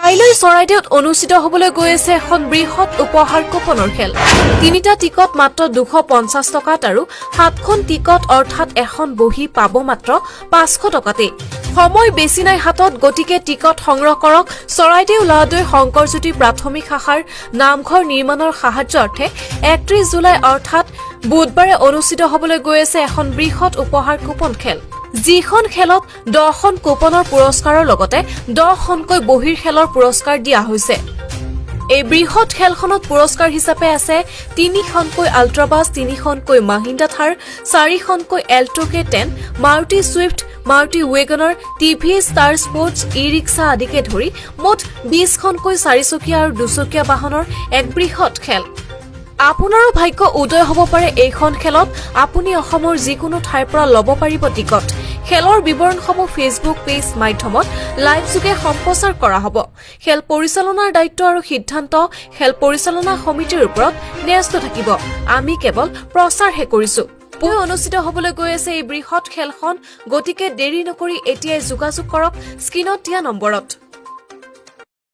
কাইলৈ চৰাইদেউত অনুষ্ঠিত হ'বলৈ গৈ আছে এখন বৃহৎ উপহাৰ কুপনৰ খেল। 3টা টিকট মাত্ৰ 250 টকাত আৰু 7খন টিকট অৰ্থাৎ এখন বহি পাব মাত্ৰ 500 টকাতে। সময় বেছি নাই হাতত, গতিকে টিকট সংগ্ৰহ কৰক। চৰাইদেউ লাডৈ শংকৰজ্যোতি প্ৰাথমিক শাখাৰ নামঘৰ নিৰ্মাণৰ সাহায্যাৰ্থে 31 জুলাই অৰ্থাৎ বুধবাৰে অনুষ্ঠিত হ'বলৈ গৈ আছে এখন বৃহৎ উপহাৰ কুপন খেল। যিখন খেলত 10খন কুপনৰ পুৰস্কাৰৰ লগতে 10খনকৈ বহিৰ খেলৰ পুৰস্কাৰ দিয়া হৈছে। এই বৃহৎ খেলখনত পুৰস্কাৰ হিচাপে আছে 3খনকৈ আল্ট্ৰাবাছ, 3খনকৈ মাহিন্দ্ৰা থাৰ, 4খনকৈ Alto K10, Maruti Swift, Maruti WagonR, TV Star Sports, e rickshaw আদিকে ধৰি মুঠ 20খনকৈ 4চকীয়া আৰু 2চকীয়া বাহনৰ এক বৃহৎ খেল। আপোনাৰো ভাগ্য উদয় হ'ব পাৰে এইখন খেলত। আপুনি অসমৰ যিকোনো ঠাইৰ পৰা ল'ব পাৰিব টিকট। খেলৰ বিৱৰণসমূহ ফেচবুক পেজ মাধ্যমত লাইভ যোগে সম্প্ৰচাৰ কৰা হ'ব। খেল পৰিচালনাৰ দায়িত্ব আৰু সিদ্ধান্ত খেল পৰিচালনা সমিতিৰ ওপৰত ন্যস্ত থাকিব। আমি কেৱল প্ৰচাৰহে কৰিছো। অনুষ্ঠিত হ'বলৈ গৈ আছে এই বৃহৎ খেলখন, গতিকে দেৰি নকৰি এতিয়াই যোগাযোগ কৰক স্ক্ৰীনত দিয়া নম্বৰত।